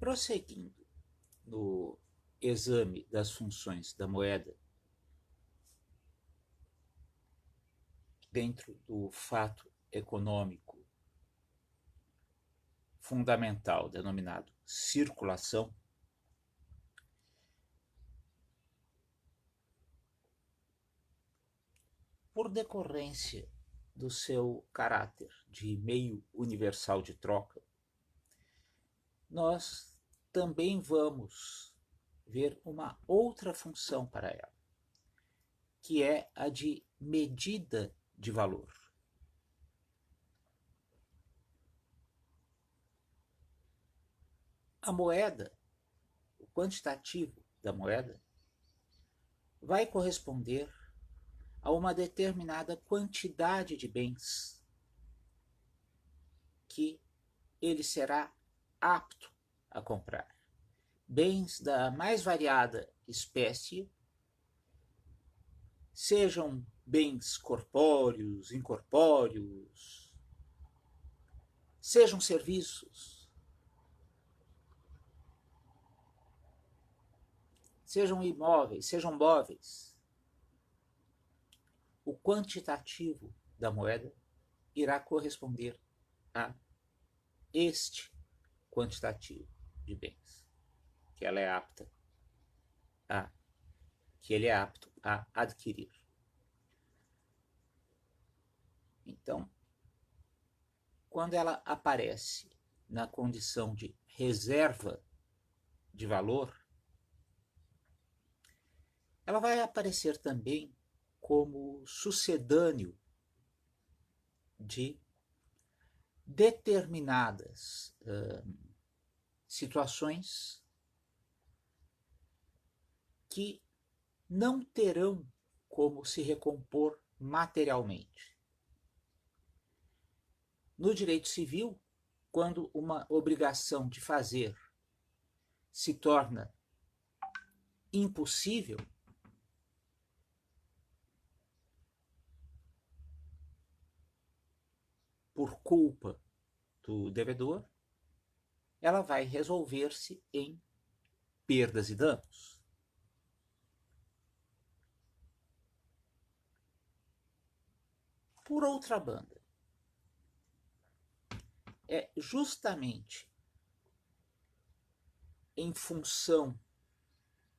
Prosseguindo no exame das funções da moeda, dentro do fato econômico fundamental denominado circulação, por decorrência do seu caráter de meio universal de troca, nós também vamos ver uma outra função para ela, que é a de medida de valor. A moeda, o quantitativo da moeda, vai corresponder a uma determinada quantidade de bens que ele será apto a comprar. Bens da mais variada espécie, sejam bens corpóreos, incorpóreos, sejam serviços, sejam imóveis, sejam móveis. O quantitativo da moeda irá corresponder a este quantitativo de bens que ela é apta a, que ele é apto a adquirir. Então, quando ela aparece na condição de reserva de valor, ela vai aparecer também como sucedâneo de determinadas situações que não terão como se recompor materialmente. No direito civil, quando uma obrigação de fazer se torna impossível, por culpa do devedor, ela vai resolver-se em perdas e danos. Por outra banda, é justamente em função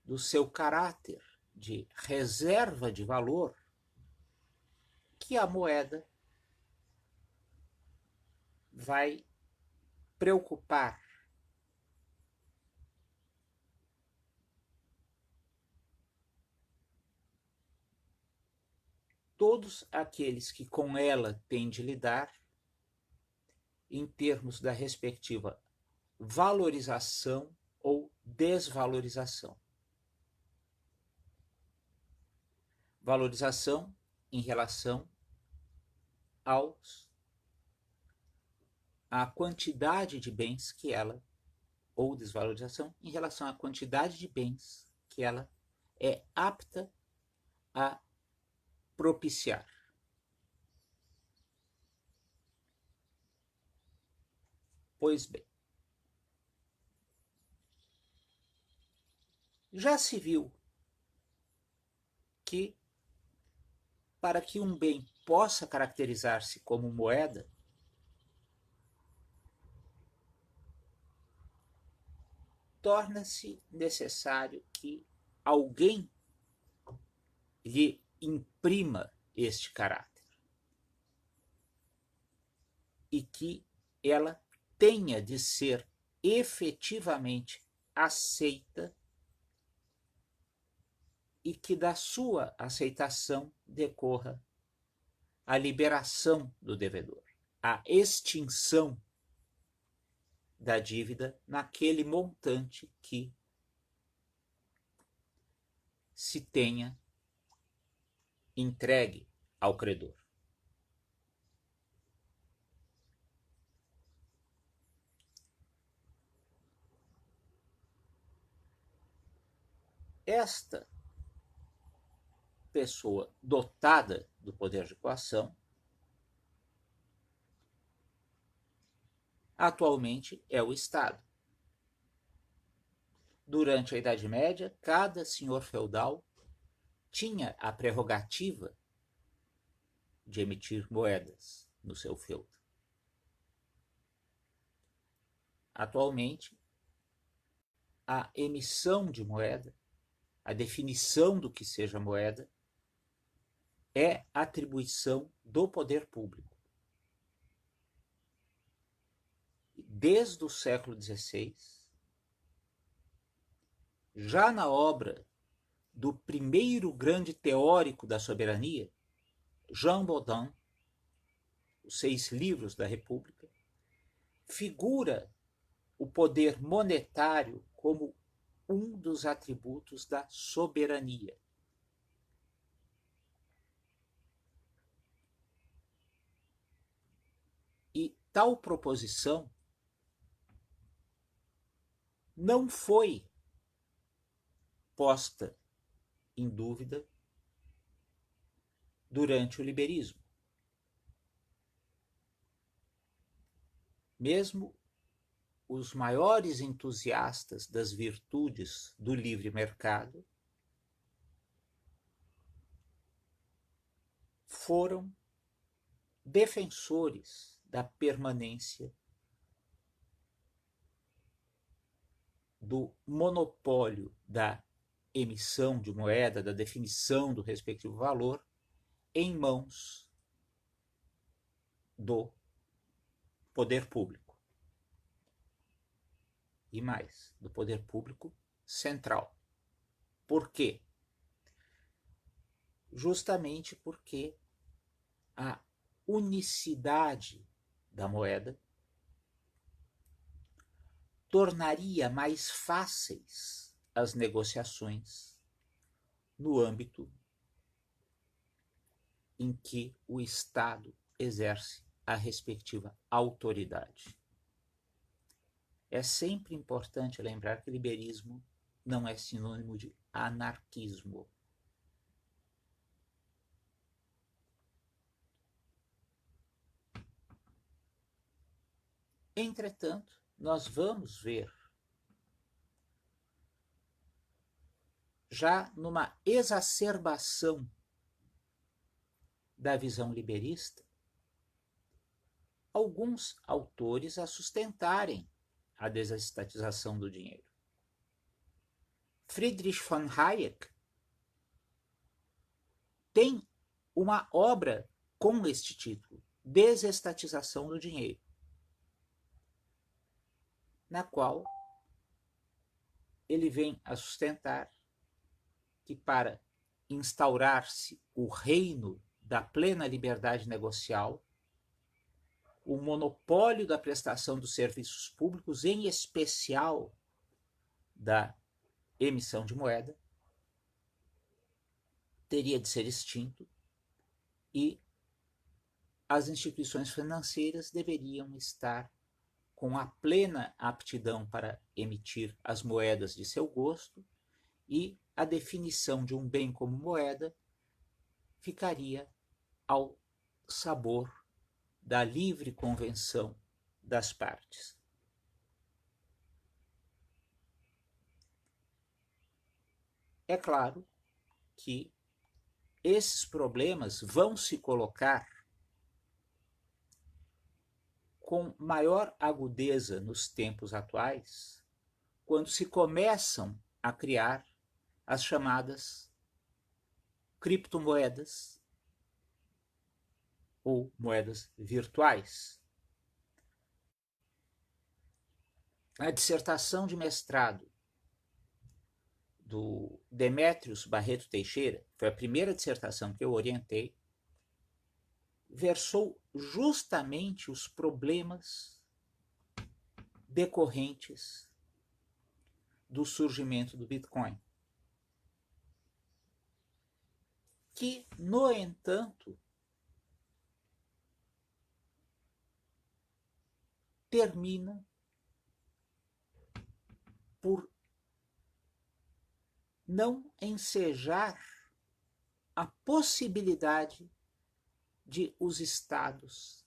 do seu caráter de reserva de valor que a moeda vai preocupar todos aqueles que com ela têm de lidar em termos da respectiva valorização ou desvalorização. Valorização em relação à quantidade de bens que ela, ou desvalorização em relação à quantidade de bens que ela é apta a propiciar. Pois bem, já se viu que para que um bem possa caracterizar-se como moeda, torna-se necessário que alguém lhe imprima este caráter e que ela tenha de ser efetivamente aceita e que da sua aceitação decorra a liberação do devedor, a extinção da dívida naquele montante que se tenha entregue ao credor. Esta pessoa dotada do poder de coação atualmente é o Estado. durante a Idade Média, cada senhor feudal tinha a prerrogativa de emitir moedas no seu feudo. Atualmente, a emissão de moeda, a definição do que seja moeda, é atribuição do poder público. Desde o século XVI, já na obra do primeiro grande teórico da soberania, Jean Bodin, os 6 livros da República, figura o poder monetário como um dos atributos da soberania. E tal proposição não foi posta em dúvida durante o liberismo. Mesmo os maiores entusiastas das virtudes do livre mercado foram defensores da permanência do monopólio da emissão de moeda, da definição do respectivo valor, em mãos do poder público. E mais, do poder público central. Por quê? Justamente porque a unicidade da moeda tornaria mais fáceis as negociações no âmbito em que o Estado exerce a respectiva autoridade. É sempre importante lembrar que liberismo não é sinônimo de anarquismo. Entretanto, nós vamos ver, já numa exacerbação da visão liberista, alguns autores a sustentarem a desestatização do dinheiro. Friedrich von Hayek tem uma obra com este título, Desestatização do Dinheiro, na qual ele vem a sustentar que para instaurar-se o reino da plena liberdade negocial, o monopólio da prestação dos serviços públicos, em especial da emissão de moeda, teria de ser extinto e as instituições financeiras deveriam estar com a plena aptidão para emitir as moedas de seu gosto, e a definição de um bem como moeda ficaria ao sabor da livre convenção das partes. É claro que esses problemas vão se colocar com maior agudeza nos tempos atuais, quando se começam a criar as chamadas criptomoedas ou moedas virtuais. A dissertação de mestrado do Demétrios Barreto Teixeira, foi a primeira dissertação que eu orientei, versou justamente os problemas decorrentes do surgimento do Bitcoin, que, no entanto, termina por não ensejar a possibilidade de os estados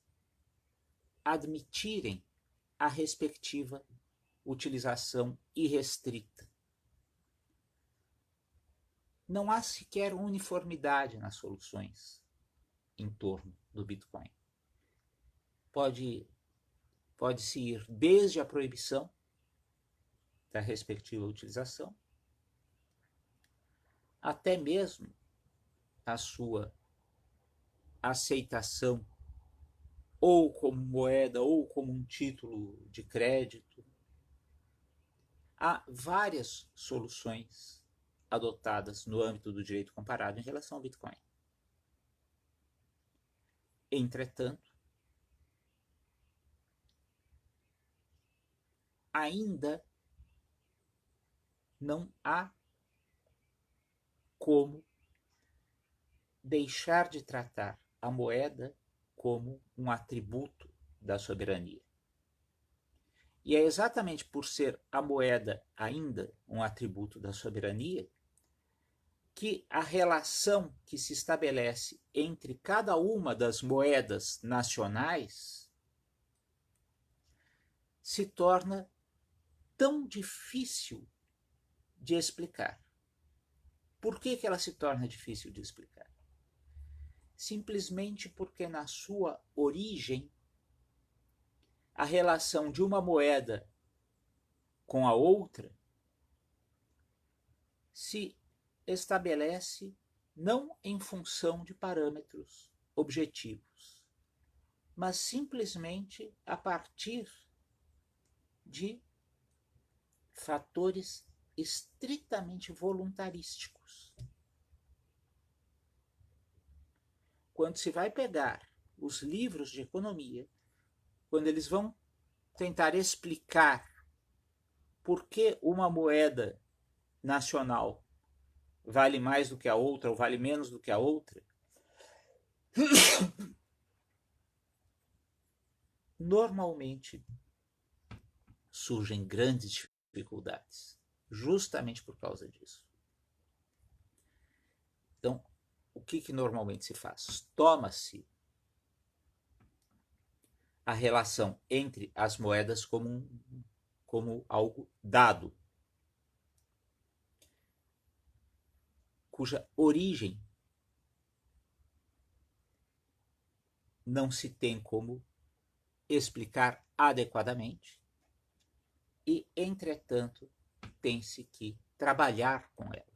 admitirem a respectiva utilização irrestrita não há sequer uniformidade nas soluções em torno do Bitcoin. Pode-se ir desde a proibição da respectiva utilização até mesmo a sua aceitação ou como moeda ou como um título de crédito. Há várias soluções adotadas no âmbito do direito comparado em relação ao Bitcoin. Entretanto, ainda não há como deixar de tratar a moeda como um atributo da soberania. E é exatamente por ser a moeda ainda um atributo da soberania que a relação que se estabelece entre cada uma das moedas nacionais se torna tão difícil de explicar. Por que ela se torna difícil de explicar? Simplesmente porque na sua origem a relação de uma moeda com a outra se estabelece não em função de parâmetros objetivos, mas simplesmente a partir de fatores estritamente voluntarísticos. Quando se vai pegar os livros de economia, quando eles vão tentar explicar por que uma moeda nacional vale mais do que a outra ou vale menos do que a outra, normalmente surgem grandes dificuldades, justamente por causa disso. Então, o que normalmente se faz? Toma-se a relação entre as moedas como algo dado, cuja origem não se tem como explicar adequadamente e, entretanto, tem-se que trabalhar com ela.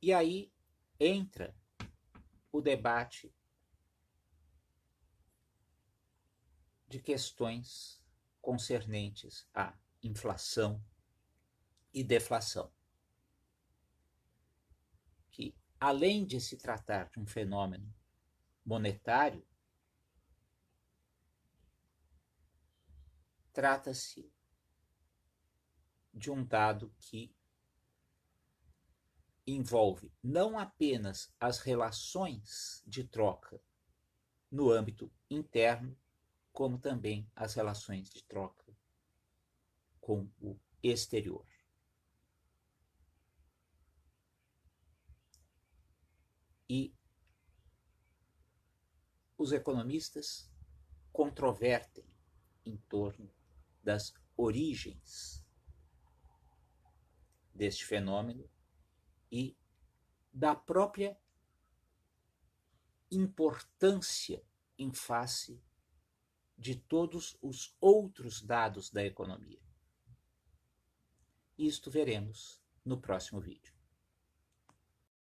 E aí entra o debate de questões concernentes à inflação e deflação, que, além de se tratar de um fenômeno monetário, trata-se de um dado que envolve não apenas as relações de troca no âmbito interno, como também as relações de troca com o exterior. E os economistas controvertem em torno das origens deste fenômeno e da própria importância em face de todos os outros dados da economia. Isto veremos no próximo vídeo.